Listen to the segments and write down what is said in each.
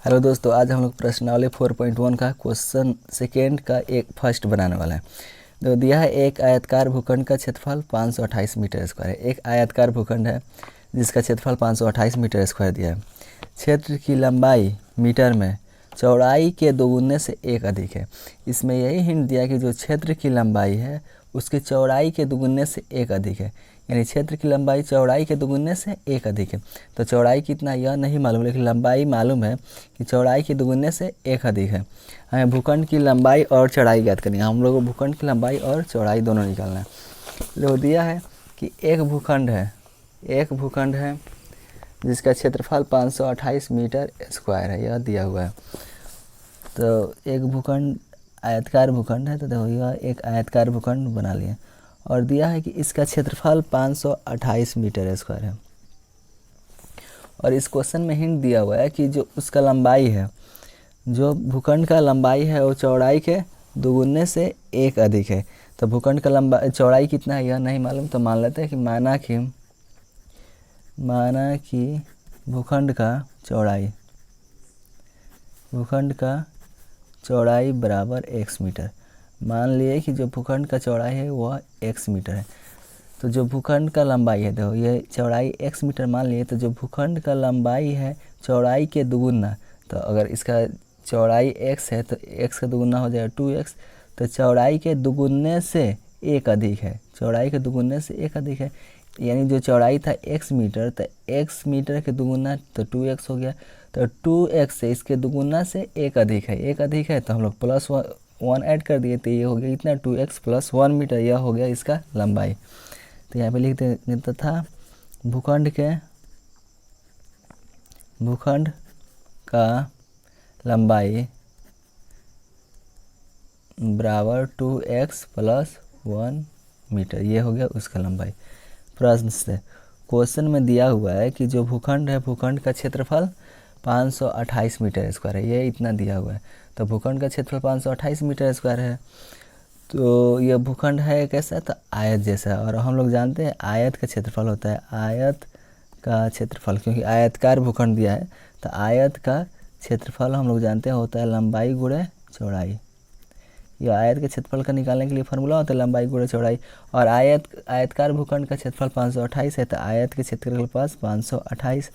Hello दोस्तों, आज हम लोग प्रश्नावली 4.1 का क्वेश्चन सेकेंड का एक फर्स्ट बनाने वाला है। तो दिया है एक आयतकार भूखंड का क्षेत्रफल 528 मीटर स्क्वायर है। एक आयतकार भूखंड है जिसका क्षेत्रफल 528 मीटर स्क्वायर दिया है। क्षेत्र की लंबाई मीटर में चौड़ाई के दोगुने से एक अधिक है। इसमें यही हिंट दिया कि जो क्षेत्र की लंबाई है उसकी चौड़ाई के दोगुने से एक अधिक है, यानी क्षेत्र की लंबाई चौड़ाई के दोगुने से एक अधिक है। तो चौड़ाई कितना यह नहीं मालूम, लेकिन लंबाई मालूम है कि चौड़ाई के दोगुने से एक अधिक है। हमें भूखंड की लंबाई और चौड़ाई ज्ञात करनी है। हम लोग को भूखंड की लंबाई और चौड़ाई दोनों निकालना है। जो दिया है कि एक भूखंड है जिसका क्षेत्रफल 528 मीटर स्क्वायर है, यह दिया हुआ है। तो एक भूखंड आयतकार भूखंड है, तो देखो यह एक आयतकार भूखंड बना लिया और दिया है कि इसका क्षेत्रफल 528 मीटर स्क्वायर है। और इस क्वेश्चन में हिंट दिया हुआ है कि जो उसका लंबाई है, जो भूखंड का लंबाई है वो चौड़ाई के दोगुने से एक अधिक है। तो भूखंड का चौड़ाई कितना है यह नहीं मालूम, तो मान लेते हैं कि माना कि भूखंड का चौड़ाई बराबर x मीटर। मान लिए कि जो भूखंड का चौड़ाई है वह x मीटर है। तो जो भूखंड का लंबाई है, देखो ये चौड़ाई x मीटर मान लिए, तो जो भूखंड का लंबाई है चौड़ाई के दुगुना, तो अगर इसका चौड़ाई x है तो x का दुगुना हो जाएगा 2x। तो चौड़ाई के दुगुने से एक अधिक है, चौड़ाई के दुगुने से एक अधिक है, यानी जो चौड़ाई था x मीटर, तो x मीटर के दुगुना तो 2x हो गया। तो 2x से इसके दुगुना से एक अधिक है, तो हम लोग प्लस वन ऐड कर दिए, तो ये हो गया इतना 2x प्लस 1 मीटर, यह हो गया इसका लंबाई। तो यहाँ पे लिख देता था भूखंड का लंबाई बराबर 2x प्लस 1 मीटर, ये हो गया उसका लंबाई। प्रश्न से क्वेश्चन में दिया हुआ है कि जो भूखंड है, भूखंड का क्षेत्रफल 528 मीटर स्क्वायर है, ये इतना दिया हुआ है। तो भूखंड का क्षेत्रफल 528 मीटर स्क्वायर है, तो यह भूखंड है कैसा, तो आयत जैसा। और हम लोग जानते हैं आयत का क्षेत्रफल होता है आयत का क्षेत्रफल, क्योंकि आयतकार भूखंड दिया है तो आयत का क्षेत्रफल हम लोग जानते हैं होता है लंबाई गुणे चौड़ाई। यह आयत के क्षेत्रफल का निकालने के लिए फार्मूला होता है लंबाई गुणे चौड़ाई। और आयतकार भूखंड का क्षेत्रफल 528 है, तो आयत के क्षेत्रफल के पास 528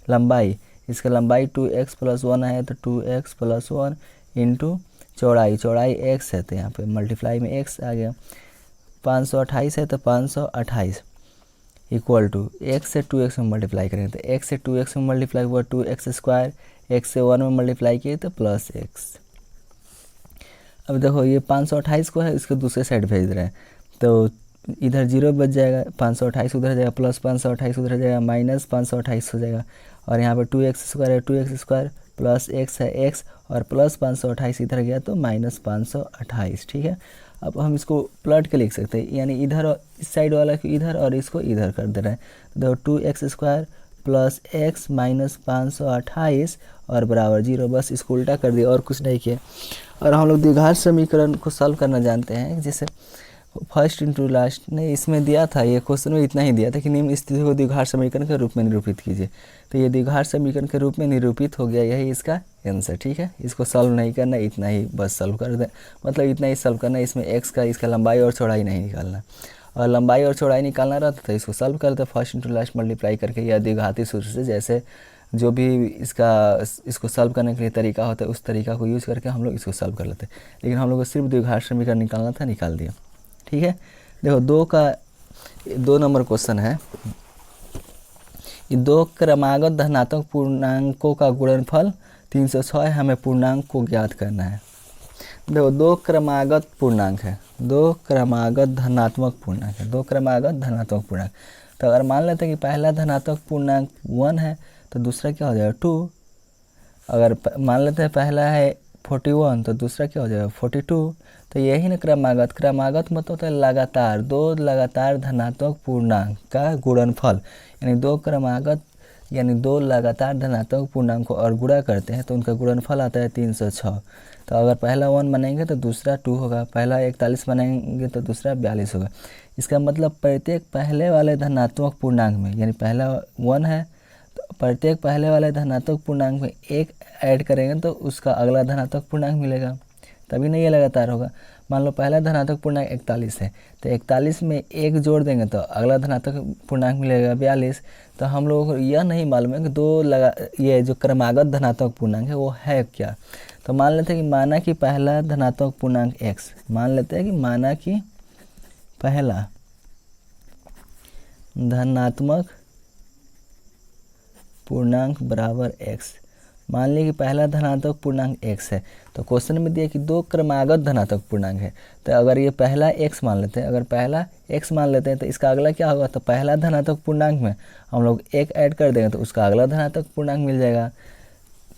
लंबाई, इसका लंबाई 2x प्लस 1 है, तो 2x प्लस 1 इंटू चौड़ाई x है, तो यहाँ पे मल्टीप्लाई में x आ गया। 528 है तो 528 इक्वल टू x से 2x में मल्टीप्लाई करेंगे, तो x से 2x में मल्टीप्लाई हुआ 2x स्क्वायर, x से 1 में मल्टीप्लाई किए तो प्लस x। अब देखो ये 528 को है, इसको दूसरे साइड भेज रहे हैं, तो इधर 0 बच जाएगा, 528 उधर जाएगा, प्लस 528 उधर जाएगा, माइनस 528 हो जाएगा। और यहाँ पर 2x स्क्वायर है, 2x स्क्वायर प्लस x है x, और प्लस 528 इधर गया तो माइनस 528। ठीक है, अब हम इसको प्लट के लिख सकते हैं, यानी इधर इस साइड वाला को इधर और इसको इधर कर दे रहे हैं। तो 2x square plus x minus 528 और बराबर 0, बस इसको उल्टा कर दिया और कुछ नहीं किया। और हम लोग द्विघात समीकरण को सॉल्व करना जानते हैं, जैसे फर्स्ट इंटू लास्ट ने इसमें दिया था, ये क्वेश्चन में इतना ही दिया था कि निम्न स्थिति को द्विघात समीकरण के रूप में निरूपित कीजिए। तो ये द्विघात समीकरण के रूप में निरूपित हो गया, यही इसका आंसर। ठीक है, इसको सॉल्व नहीं करना, इतना ही बस सॉल्व कर दे, मतलब इतना ही सॉल्व करना, इसमें x का इसका लंबाई और चौड़ाई नहीं निकालना। और लंबाई और चौड़ाई निकालना रहता तो इसको सॉल्व करते फर्स्ट इंटू लास्ट मल्टीप्लाई करके, या द्विघाती सूत्र से, जैसे जो भी इसको सॉल्व करने के लिए तरीका होता है उस तरीका को यूज़ करके हम लोग इसको सॉल्व कर लेते हैं। लेकिन हम लोग को सिर्फ द्विघात समीकरण निकालना था, निकाल दिया। ठीक है, देखो 2 नंबर क्वेश्चन है। 2 क्रमागत धनात्मक पूर्णांकों का गुणनफल 306 है, हमें पूर्णांक को ज्ञात करना है। देखो 2 क्रमागत पूर्णांक है, 2 क्रमागत धनात्मक पूर्णांक है, 2 क्रमागत धनात्मक पूर्णांक। तो अगर मान लेते हैं कि पहला धनात्मक पूर्णांक 1 है तो दूसरा क्या हो जाएगा 2। अगर मान लेते हैं पहला है 41 तो दूसरा क्या हो जाएगा 42। तो यही ना क्रमागत मतलब होता है लगातार, 2 लगातार धनात्मक पूर्णांक का गुणनफल, यानी 2 लगातार धनात्मक पूर्णांक को और गुणा करते हैं तो उनका गुणनफल आता है 306। तो अगर पहला 1 मानेंगे तो दूसरा 2 होगा, पहला 41 मानेंगे तो दूसरा 42 होगा। इसका मतलब प्रत्येक पहले वाले धनात्मक पूर्णांक में, यानी पहला 1 है तो प्रत्येक पहले वाले धनात्मक पूर्णांक में एक ऐड करेंगे तो उसका अगला धनात्मक पूर्णांक मिलेगा, तभी नहीं ये लगातार होगा। मान लो पहला धनात्मक पूर्णांक 41 है, तो 41 में एक जोड़ देंगे तो अगला धनात्मक पूर्णांक मिलेगा 42। तो हम लोगों को यह नहीं मालूम है कि ये जो क्रमागत धनात्मक पूर्णांक है वो है क्या। तो मान लेते हैं कि माना कि पहला धनात्मक पूर्णांक x, मान लेते हैं कि माना कि पहला धनात्मक पूर्णांक बराबर x। मान लिया कि पहला धनात्मक पूर्णांक x है, तो क्वेश्चन में दिया कि दो क्रमागत धनात्मक पूर्णांक है। तो अगर ये पहला x मान लेते हैं, अगर पहला x मान लेते हैं तो इसका अगला क्या होगा, तो पहला धनात्मक पूर्णांक में हम लोग एक ऐड कर देंगे तो उसका अगला धनात्मक पूर्णांक मिल जाएगा।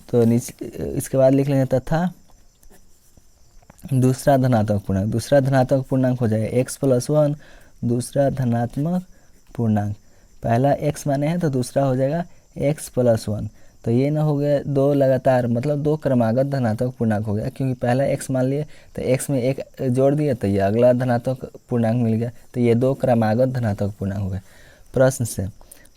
तो नीचे इसके बाद लिख लेंगे तथा दूसरा धनात्मक पूर्णांक हो जाएगा x+1, दूसरा धनात्मक पूर्णांक। पहला x माने हैं तो दूसरा हो जाएगा x+1। तो ये ना हो गया दो लगातार, मतलब दो क्रमागत धनात्मक पूर्णांक हो गया, क्योंकि पहला x मान लिए तो x में एक जोड़ दिया तो ये अगला धनात्मक पूर्णांक मिल गया। तो ये दो क्रमागत धनात्मक पूर्णांक हो गए। प्रश्न से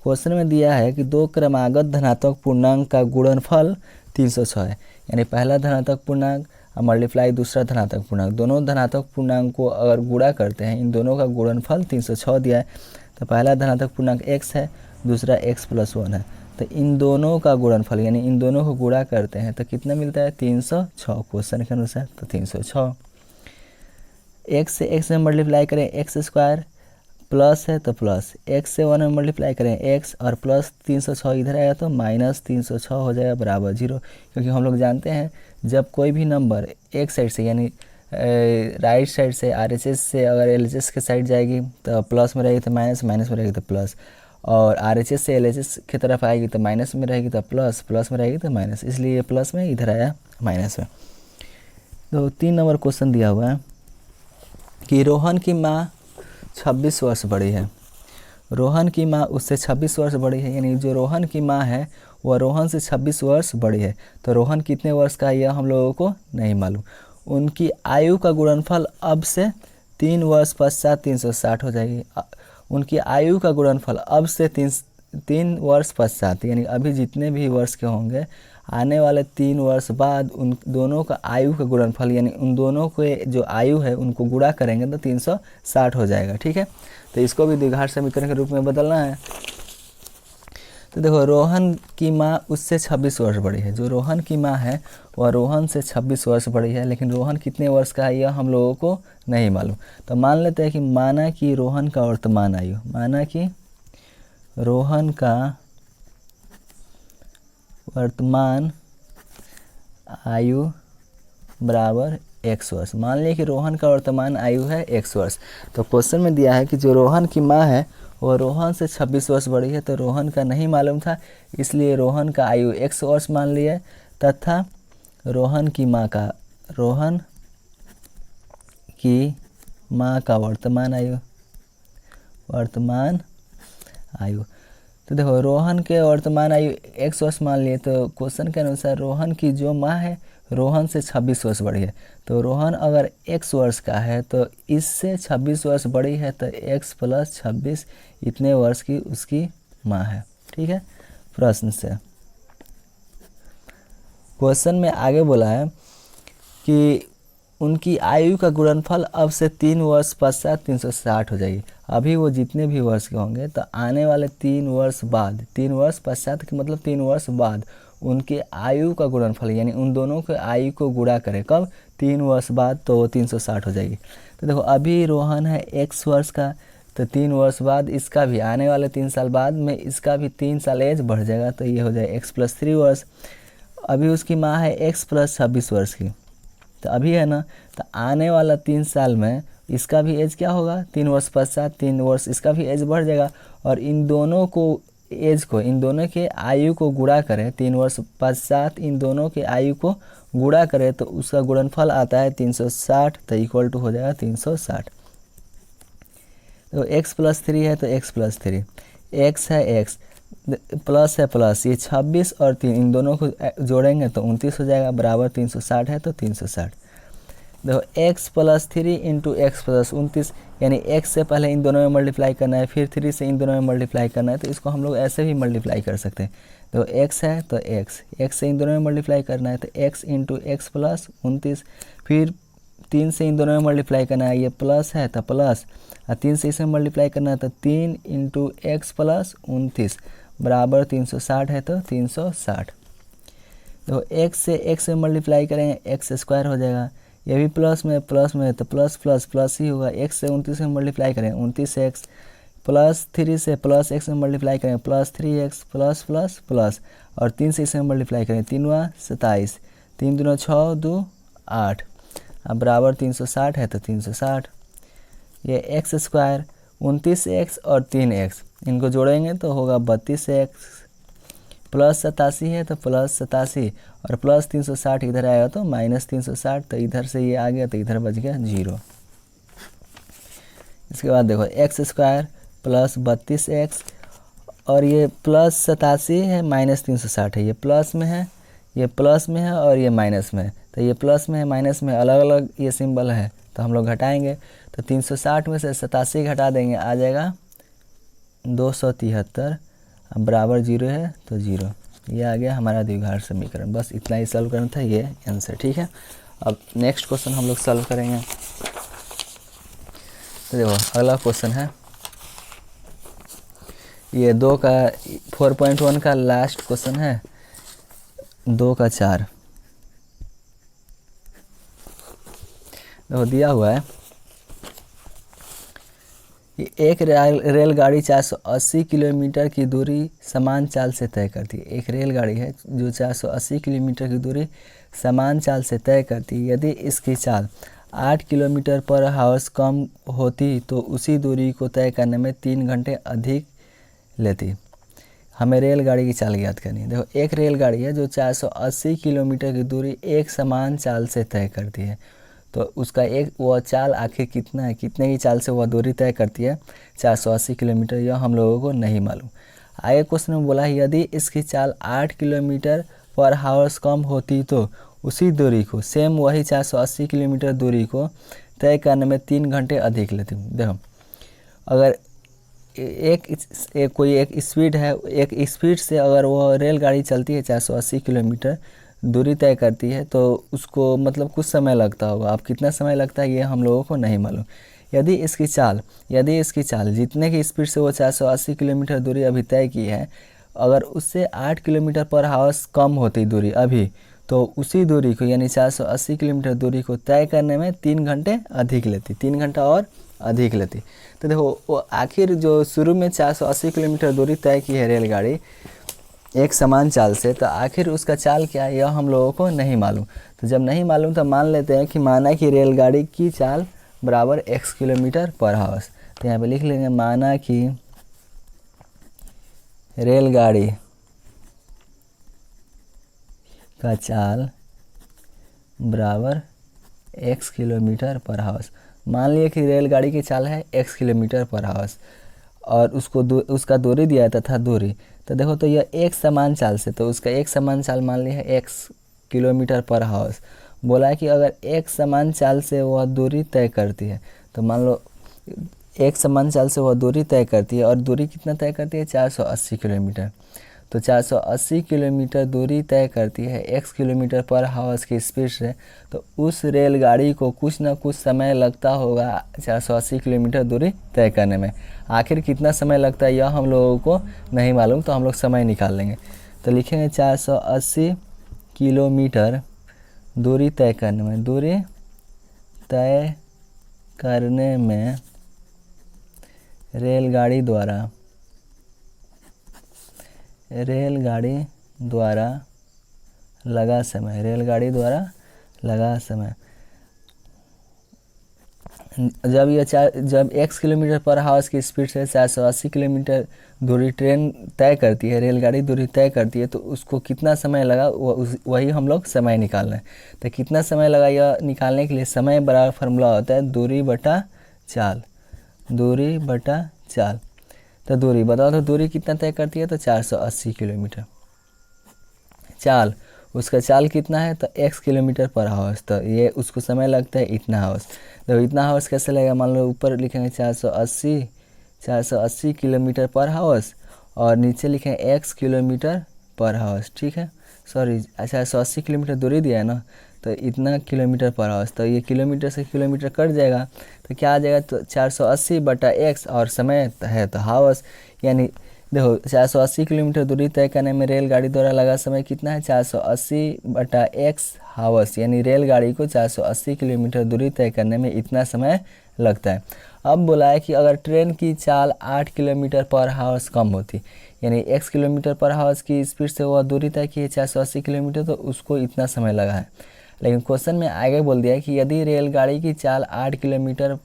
क्वेश्चन में दिया है कि दो क्रमागत धनात्मक पूर्णांक का गुणनफल 306 है, यानी पहला धनात्मक पूर्णांक और मल्टीप्लाई दूसरा धनात्मक पूर्णांक, दोनों धनात्मक पूर्णांक को अगर गुणा करते हैं, इन दोनों का गुणनफल 306 दिया है। तो पहला धनात्मक पूर्णांक x है, दूसरा x+1 है, तो इन दोनों का गुणनफल यानी इन दोनों को गुणा करते हैं तो कितना मिलता है 306 क्वेश्चन के अनुसार। तो 306 x से x में मल्टीप्लाई करें x² प्लस है तो प्लस, x से 1 में मल्टीप्लाई करें x और प्लस 306 इधर आएगा तो माइनस 306 हो जाएगा बराबर 0। क्योंकि हम लोग जानते हैं जब कोई भी नंबर एक साइड से यानी राइट साइड से RHS से अगर LHS के साइड जाएगी तो प्लस में रहेगी तो माइनस, माइनस में रहेगी तो प्लस, और RHS से LHS की तरफ आएगी तो माइनस में रहेगी तो प्लस, प्लस में रहेगी तो माइनस, इसलिए ये प्लस में इधर आया माइनस में। तो 3 नंबर क्वेश्चन दिया हुआ है कि रोहन की माँ 26 वर्ष बड़ी है। रोहन की माँ उससे 26 वर्ष बड़ी है, यानी जो रोहन की माँ है वह रोहन से 26 वर्ष बड़ी है। तो रोहन कितने वर्ष का है यह हम लोगों को नहीं मालूम। उनकी आयु का गुणनफल अब से 3 वर्ष पश्चात 360 हो जाएगी। उनकी आयु का गुणनफल अब से 3 वर्ष पश्चात यानी अभी जितने भी वर्ष के होंगे आने वाले 3 वर्ष बाद उन दोनों का आयु का गुणनफल यानी उन दोनों के जो आयु है उनको गुणा करेंगे तो 360 हो जाएगा। ठीक है, तो इसको भी द्विघात समीकरण के रूप में बदलना है। तो देखो रोहन की माँ उससे 26 वर्ष बड़ी है, जो रोहन की माँ है वह रोहन से 26 वर्ष बड़ी है, लेकिन रोहन कितने वर्ष का है यह हम लोगों को नहीं मालूम। तो मान लेते हैं कि माना कि रोहन का वर्तमान आयु, माना कि रोहन का वर्तमान आयु बराबर x वर्ष। मान लिया कि रोहन का वर्तमान आयु है x वर्ष। तो क्वेश्चन में दिया है कि जो रोहन की माँ है वह रोहन से 26 वर्ष बड़ी है, तो रोहन का नहीं मालूम था इसलिए रोहन का आयु x वर्ष मान लिए, तथा रोहन की माँ का वर्तमान आयु। तो देखो रोहन के वर्तमान आयु x वर्ष मान लिए, तो क्वेश्चन के अनुसार रोहन की जो माँ है रोहन से 26 वर्ष बड़ी है। तो रोहन अगर x वर्ष का है तो इससे 26 वर्ष बड़ी है, तो x + 26 इतने वर्ष की उसकी माँ है। ठीक है, प्रश्न से क्वेश्चन में आगे बोला है कि उनकी आयु का गुणनफल अब से 3 वर्ष पश्चात 360 हो जाएगी। अभी वो जितने भी वर्ष के होंगे तो आने वाले 3 वर्ष बाद, 3 वर्ष पश्चात के मतलब 3 वर्ष बाद उनके आयु का गुणनफल यानी उन दोनों के आयु को गुणा करें कब, 3 वर्ष बाद, तो वो 360 हो जाएगी। तो देखो अभी रोहन है x वर्ष का, तो 3 वर्ष बाद इसका भी आने वाले 3 साल बाद में इसका भी 3 साल एज बढ़ जाएगा, तो ये हो जाएगा x + 3 वर्ष। अभी उसकी माँ है x + 26 वर्ष की, तो अभी है ना, तो आने वाला 3 साल में इसका भी एज क्या होगा, 3 वर्ष पश्चात 3 वर्ष इसका भी एज बढ़ जाएगा, और इन दोनों के आयु को गुणा करें, 3 वर्ष पश्चात इन दोनों के आयु को गुणा करें तो उसका गुणनफल आता है 360, तो इक्वल टू हो जाएगा 360। तो x + 3 है तो x + 3, x है x प्लस है प्लस, ये 26 और 3 इन दोनों को जोड़ेंगे तो 29 हो जाएगा, बराबर 360 है तो 360। देखो x plus 3 into x plus 29, यानी x से पहले इन दोनों में मल्टीप्लाई करना है, फिर 3 से इन दोनों में मल्टीप्लाई करना है, तो इसको हम लोग ऐसे भी मल्टीप्लाई कर सकते हैं। देखो x है तो x से इन दोनों में मल्टीप्लाई करना है तो x इंटू एक्स प्लस 29, फिर 3 से इन दोनों में मल्टीप्लाई करना है, ये प्लस है तो प्लस, और 3 से इसमें मल्टीप्लाई करना है तो 3 इंटू एक्स प्लस 29 बराबर 360 है तो 360। तो x से x में मल्टीप्लाई करेंगे एक्स स्क्वायर हो जाएगा, ये भी प्लस में है तो प्लस प्लस प्लस ही होगा। x से 29 में मल्टीप्लाई करेंगे 29x, प्लस 3 से प्लस x में मल्टीप्लाई करेंगे plus 3x plus plus plus, और 3 से इसमें मल्टीप्लाई करेंगे 3 × 27, 3 दूना 6 2 8, अब बराबर 360 है तो 360। ये एक्स स्क्वायर 29x और 3x इनको जोड़ेंगे तो होगा 32x, प्लस 87 है तो प्लस 87, और प्लस 360 इधर आएगा तो माइनस 360, तो इधर से ये आ गया तो इधर बच गया 0। इसके बाद देखो एक्स स्क्वायर प्लस 32x, और ये प्लस 87 है माइनस 360 है, ये प्लस में है, ये प्लस में है और ये माइनस में है, तो ये प्लस में है माइनस में अलग अलग ये सिंबल है, तो हम लोग घटाएंगे तो 360 में से 87 घटा देंगे, आ जाएगा 273, अब बराबर 0 है तो 0। ये आ गया हमारा द्विघात समीकरण। बस इतना ही सॉल्व करना था, ये आंसर। ठीक है, अब नेक्स्ट क्वेश्चन हम लोग सॉल्व करेंगे। तो देखो अगला क्वेश्चन है ये 4.1 का लास्ट क्वेश्चन है, 2 का 4। देखो दिया हुआ है एक रेलगाड़ी 480 किलोमीटर की दूरी समान चाल से तय करती है। एक रेलगाड़ी है जो 480 किलोमीटर की दूरी समान चाल से तय करती है। यदि इसकी चाल 8 किलोमीटर पर आवर्स कम होती तो उसी दूरी को तय करने में 3 घंटे अधिक लेती। हमें रेलगाड़ी की चाल ज्ञात करनी है। देखो एक रेलगाड़ी है जो 480 किलोमीटर की दूरी एक समान चाल से तय करती है, तो उसका एक वह चाल आखिर कितना है, कितने की चाल से वह दूरी तय करती है 480 किलोमीटर, यह हम लोगों को नहीं मालूम। आगे क्वेश्चन में बोला है यदि इसकी चाल 8 किलोमीटर पर आवर्स कम होती तो उसी दूरी को, सेम वही 480 किलोमीटर दूरी को तय करने में 3 घंटे अधिक लेती। देखो अगर कोई एक स्पीड है, एक स्पीड से अगर वो रेलगाड़ी चलती है 480 किलोमीटर दूरी तय करती है तो उसको मतलब कुछ समय लगता होगा। अब कितना समय लगता है ये हम लोगों को नहीं मालूम। यदि इसकी चाल जितने की स्पीड से वो 480 किलोमीटर दूरी अभी तय की है, अगर उससे 8 किलोमीटर पर आवर्स कम होती दूरी अभी, तो उसी दूरी को यानी 480 किलोमीटर दूरी को तय करने में 3 घंटे अधिक लेती, 3 घंटा और अधिक लेती। तो देखो वो आखिर जो शुरू में 480 किलोमीटर दूरी तय की है रेलगाड़ी एक समान चाल से, तो आखिर उसका चाल क्या है यह हम लोगों को नहीं मालूम। तो जब नहीं मालूम तो मान लेते हैं कि माना कि रेलगाड़ी की चाल बराबर x किलोमीटर पर आवर्स। तो यहाँ पे लिख लेंगे माना कि रेलगाड़ी का चाल बराबर x किलोमीटर पर आवर्स। मान लिया कि रेलगाड़ी की चाल है x किलोमीटर पर आवर्स और उसका दूरी दिया तथा दूरी, तो देखो तो यह एक समान चाल से, तो उसका एक समान चाल मान लिया है x किलोमीटर पर आवर्स। बोला है कि अगर एक समान चाल से वह दूरी तय करती है, तो मान लो एक समान चाल से वह दूरी तय करती है, और दूरी कितना तय करती है 480 किलोमीटर। तो 480 किलोमीटर दूरी तय करती है x किलोमीटर पर आवर्स की स्पीड से, तो उस रेलगाड़ी को कुछ ना कुछ समय लगता होगा 480 किलोमीटर दूरी तय करने में। आखिर कितना समय लगता है यह हम लोगों को नहीं मालूम, तो हम लोग समय निकाल लेंगे। तो लिखेंगे 480 किलोमीटर दूरी तय करने में, दूरी तय करने में रेलगाड़ी द्वारा लगा समय, जब x किलोमीटर पर आवर्स की स्पीड से 480 किलोमीटर दूरी ट्रेन तय करती है, रेलगाड़ी दूरी तय करती है, तो उसको कितना समय लगा वही हम लोग समय निकालना है। तो कितना समय लगा यह निकालने के लिए समय बराबर फार्मूला होता है दूरी बटा चाल। तो दूरी बताओ, तो दूरी कितना तय करती है तो 480 किलोमीटर। चाल उसका चाल कितना है तो x किलोमीटर पर हावर्स, तो ये उसको समय लगता है इतना हावर्स। तो इतना हावर्स कैसे लगेगा, मान लो ऊपर लिखेंगे 480 किलोमीटर पर हावर्स और नीचे लिखेंगे x किलोमीटर पर हावर्स, ठीक है। सॉरी 480 किलोमीटर दूरी दिया है ना, तो इतना किलोमीटर पर हावर्स, तो ये किलोमीटर से किलोमीटर कट जाएगा तो क्या आ जाएगा, तो 480 बटा x और समय है तो हावर्स। यानी देखो 480 किलोमीटर दूरी तय करने में रेलगाड़ी द्वारा लगा समय कितना है, 480 बटा x हावर्स, यानी रेलगाड़ी को 480 किलोमीटर दूरी तय करने में इतना समय लगता है। अब बोला है कि अगर ट्रेन की चाल 8 किलोमीटर पर हावर्स कम होती, यानी x किलोमीटर पर हावर्स की स्पीड से वह दूरी तय की है 480 किलोमीटर, तो उसको इतना समय लगा है। लेकिन क्वेश्चन में आगे बोल दिया है कि यदि रेलगाड़ी की चाल 8 किलोमीटर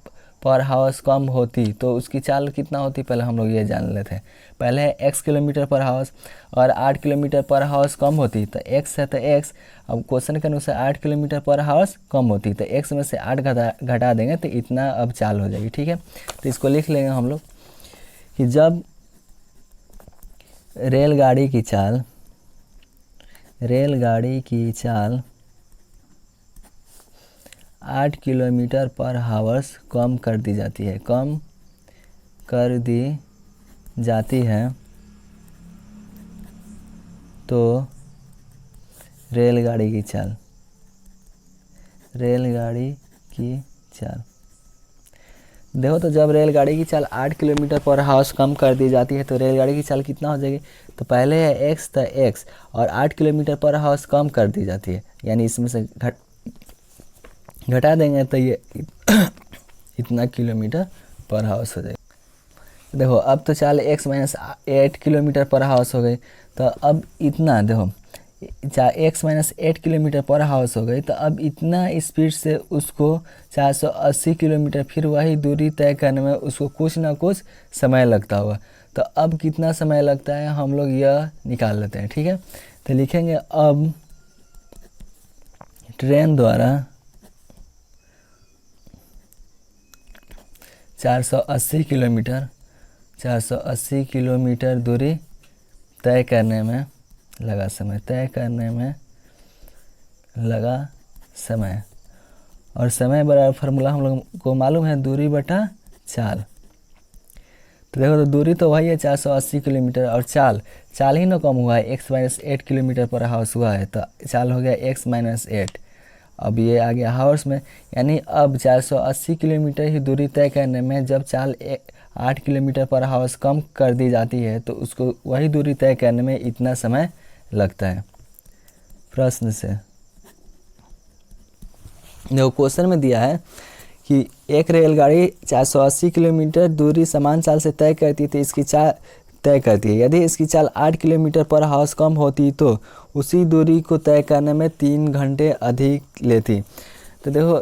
पर हावर्स कम होती तो उसकी चाल कितना होती, पहले हम लोग ये जान लेते हैं। पहले है x किलोमीटर पर हावर्स और 8 किलोमीटर पर हावर्स कम होती तो x है तो x, अब क्वेश्चन के अनुसार 8 किलोमीटर पर हावर्स कम होती तो x में से 8 घटा देंगे तो इतना अब चाल हो जाएगी, ठीक है। तो इसको लिख लेंगे हम लोग कि जब रेलगाड़ी की चाल 8 किलोमीटर पर हावर्स कम कर दी जाती है तो रेलगाड़ी की चाल देखो, तो जब रेलगाड़ी की चाल 8 किलोमीटर पर हावर्स कम कर दी जाती है तो रेलगाड़ी की चाल कितना हो जाएगी, तो पहले है x तो x और 8 किलोमीटर पर हावर्स कम कर दी जाती है, यानी इसमें से घटा देंगे तो ये इतना किलोमीटर पर हावर्स हो जाएगा। देखो अब तो चाल x माइनस 8 किलोमीटर पर हावर्स हो गई, तो अब इतना देखो x माइनस 8 किलोमीटर पर हावर्स हो गई, तो अब इतना स्पीड से उसको 480 किलोमीटर फिर वही दूरी तय करने में उसको कुछ ना कुछ समय लगता होगा। तो अब कितना समय लगता है हम लोग यह निकाल लेते हैं, ठीक है। तो लिखेंगे अब ट्रेन द्वारा 480 किलोमीटर दूरी तय करने में लगा समय और समय बराबर फार्मूला हम लोग को मालूम है दूरी बटा चाल। तो देखो, तो दूरी तो वही है 480 किलोमीटर और चाल ही ना कम हुआ है, x माइनस 8 किलोमीटर पर हावर्स हुआ है, तो चाल हो गया x माइनस 8। अब ये आ गया हावर्स में, यानी अब 480 किलोमीटर ही दूरी तय करने में जब चाल 8 किलोमीटर पर हावर्स कम कर दी जाती है तो उसको वही दूरी तय करने में इतना समय लगता है। प्रश्न से देखो, क्वेश्चन में दिया है कि एक रेलगाड़ी 480 किलोमीटर दूरी समान चाल से तय करती थी, इसकी चाल तय करती है। यदि इसकी चाल 8 किलोमीटर पर हावर्स कम होती तो उसी दूरी को तय करने में 3 घंटे अधिक लेती। तो देखो,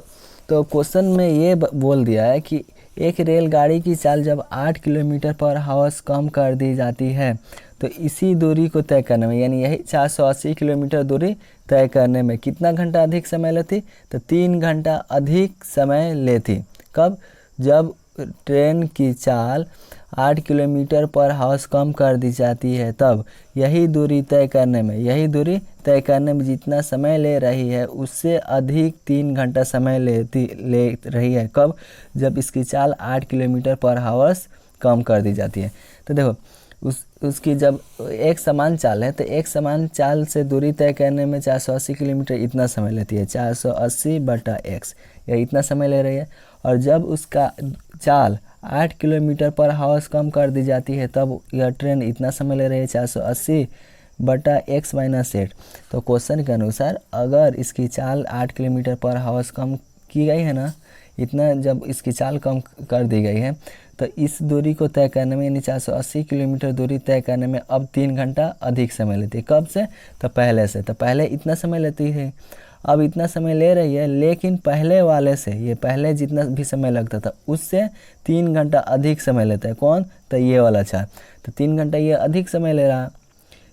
तो क्वेश्चन में ये बोल दिया है कि एक रेलगाड़ी की चाल जब 8 किलोमीटर पर हावर्स कम कर दी जाती है तो इसी दूरी को तय करने में, यानी यही 480 किलोमीटर दूरी तय करने में कितना घंटा अधिक समय लेती, तो 3 घंटा अधिक समय लेती। कब, जब ट्रेन की चाल 8 किलोमीटर पर हावर्स कम कर दी जाती है तब यही दूरी तय करने में जितना समय ले रही है उससे अधिक 3 घंटा समय ले रही है। कब, जब इसकी चाल 8 किलोमीटर पर हावर्स कम कर दी जाती है। तो देखो, उसकी जब एक समान चाल है तो एक समान चाल से दूरी तय करने में 480 किलोमीटर इतना समय लेती है, 480 बटा x, यह इतना समय ले रही है। और जब उसका चाल 8 किलोमीटर पर हावर्स कम कर दी जाती है तब यह ट्रेन इतना समय ले रही है, 480 बटा x माइनस 8। तो क्वेश्चन के अनुसार अगर इसकी चाल 8 किलोमीटर पर हावर्स कम की गई है ना, इतना जब इसकी चाल कम कर दी गई है तो इस दूरी को तय करने में, यानी 480 किलोमीटर दूरी तय करने में अब 3 घंटा अधिक समय लेती है। कब से, तो पहले से। तो पहले इतना समय लेती है, अब इतना समय ले रही है, लेकिन पहले वाले से, ये पहले जितना भी समय लगता था उससे 3 घंटा अधिक समय लेता है। कौन, तो ये वाला चाल। तो 3 घंटा ये अधिक समय ले रहा है,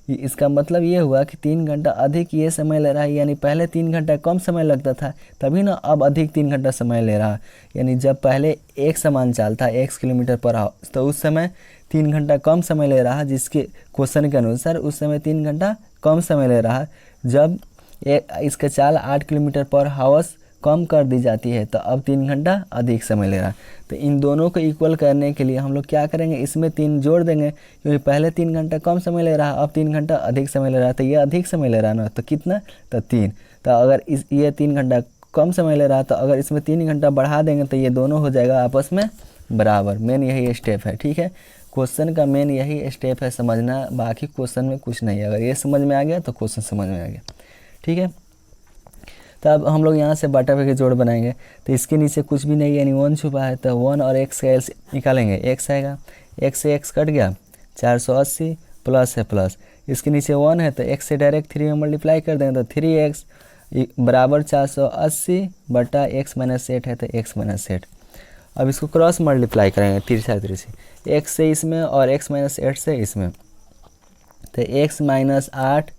इसका मतलब ये हुआ कि 3 घंटा अधिक ये समय ले रहा है, यानी पहले 3 घंटा कम समय लगता था तभी ना अब अधिक 3 घंटा समय ले रहा है। यानी जब पहले एक समान चाल था 1 किलोमीटर पर हावर्स तो उस समय 3 घंटा कम समय ले रहा है, जिसके क्वेश्चन के अनुसार उस समय 3 घंटा कम समय ले रहा है। जब इसका चाल 8 किलोमीटर पर हावर्स कम कर दी जाती है, तो अब 3 घंटा अधिक समय ले रहा है। तो इन दोनों को इक्वल करने के लिए हम लोग क्या करेंगे, इसमें 3 जोड़ देंगे, क्योंकि पहले 3 घंटा कम समय ले रहा है, अब 3 घंटा अधिक समय ले रहा है, तो ये अधिक समय ले रहा है ना, तो कितना, तो 3। तो अगर ये 3 घंटा कम समय ले रहा है, तो अगर इसमें 3 घंटा बढ़ा देंगे तो ये दोनों हो जाएगा आपस में बराबर। मेन यही स्टेप है, ठीक है। क्वेश्चन का मेन यही स्टेप है समझना, बाकी क्वेश्चन में कुछ नहीं है। अगर ये समझ में आ गया तो क्वेश्चन समझ में आ गया, ठीक है। तो अब हम लोग यहाँ से बटा के जोड़ बनाएंगे, तो इसके नीचे कुछ भी नहीं यानी 1 छुपा है, तो 1 और x का एल्स निकालेंगे, x आएगा, x से x कट गया, 480 प्लस है प्लस, इसके नीचे 1 है तो x से डायरेक्ट 3 में मल्टीप्लाई कर देंगे, तो 3x बराबर 480 बटा x माइनस 8 है तो x माइनस 8। अब इसको क्रॉस मल्टीप्लाई करेंगे 3 से x से इसमें और x माइनस 8 से इसमें, तो x minus 8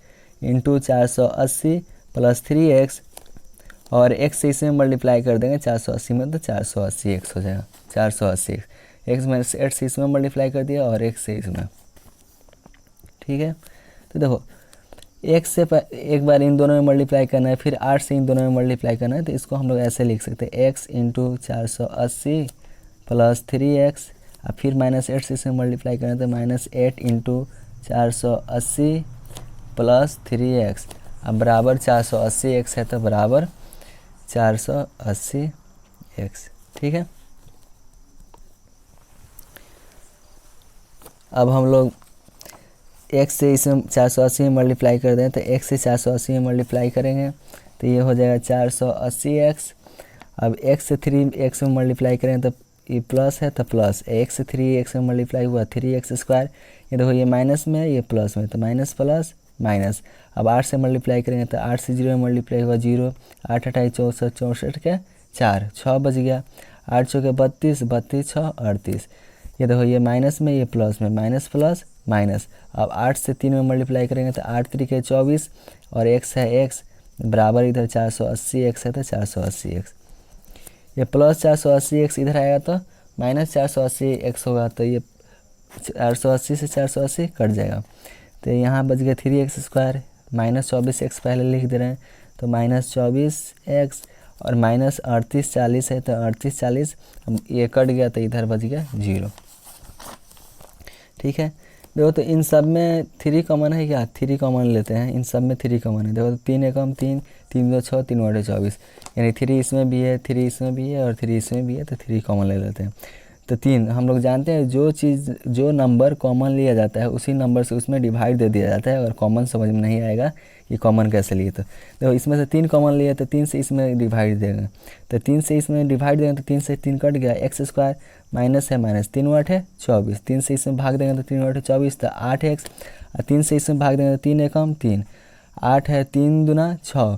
into 480 plus 3x और x से इसमें मल्टीप्लाई कर देंगे 480 में, तो 480x हो जाएगा, 480 x माइनस 8 से इसमें मल्टीप्लाई कर दिया और x से इसमें, ठीक है। तो देखो x से एक बार इन दोनों में मल्टीप्लाई करना है, फिर 8 से इन दोनों में मल्टीप्लाई करना है, तो इसको हम लोग ऐसे लिख सकते हैं x इंटू 480 प्लस 3x, और फिर माइनस 8 से इसमें मल्टीप्लाई करना है, तो माइनस 8 इंटू 480 प्लस 3x, अब बराबर 480x है तो बराबर 480x, ठीक है। अब हम लोग x से इसमें 480 में मल्टीप्लाई कर दें, तो x से 480 में मल्टीप्लाई करेंगे तो ये हो जाएगा 480x। अब x से 3x में मल्टीप्लाई करें तो ये प्लस है तो प्लस, x से 3x में मल्टीप्लाई हुआ 3x स्क्वायर, ये देखो ये माइनस में है ये प्लस में, तो माइनस प्लस माइनस। अब 8 से मल्टीप्लाई करेंगे तो 8 से 0 में मल्टीप्लाई हुआ 0, 8 8 64 64 के 4, 6 बच गया, 8 चौके 32, 32 6 38, ये देखो ये माइनस में ये प्लस में, माइनस प्लस माइनस। अब 8 से 3 में मल्टीप्लाई करेंगे तो 8 3 के 24 और x है x बराबर इधर 480x है तो 480x, ये प्लस 480x इधर आएगा तो माइनस 480x होगा, तो ये 480 से 480 कट जाएगा, तो यहाँ बच गया 3x स्क्वायर, माइनस 24x पहले लिख दे रहे हैं, तो माइनस 24x और माइनस 38 40 है तो 38 40, अब ये कट गया तो इधर बच गया 0, ठीक है। देखो तो इन सब में 3 कॉमन है क्या, 3 कॉमन लेते हैं, इन सब में 3 कॉमन है। देखो तो 3 एकम 3, 3 2 6, 3 बटे 24, यानी 3 इसमें भी है, 3 इसमें भी है और 3 इसमें भी है, तो 3 कॉमन ले लेते हैं। तो 3 हम लोग जानते हैं जो नंबर कॉमन लिया जाता है उसी नंबर से उसमें डिवाइड दे दिया जाता है, अगर कॉमन समझ में नहीं आएगा कि कॉमन कैसे लिए, तो देखो इसमें से 3 कॉमन लिए तो 3 से इसमें डिवाइड देंगे, तो 3 से इसमें डिवाइड देंगे तो 3 से 3 कट गया, x स्क्वायर माइनस है माइनस, 3 8 है 24, 3 से इसमें भाग देंगे तो 3 8 24, तो 8x, और 3 से इसमें भाग देंगे तो 3 एकम 3, 8 है 3 दूना 6,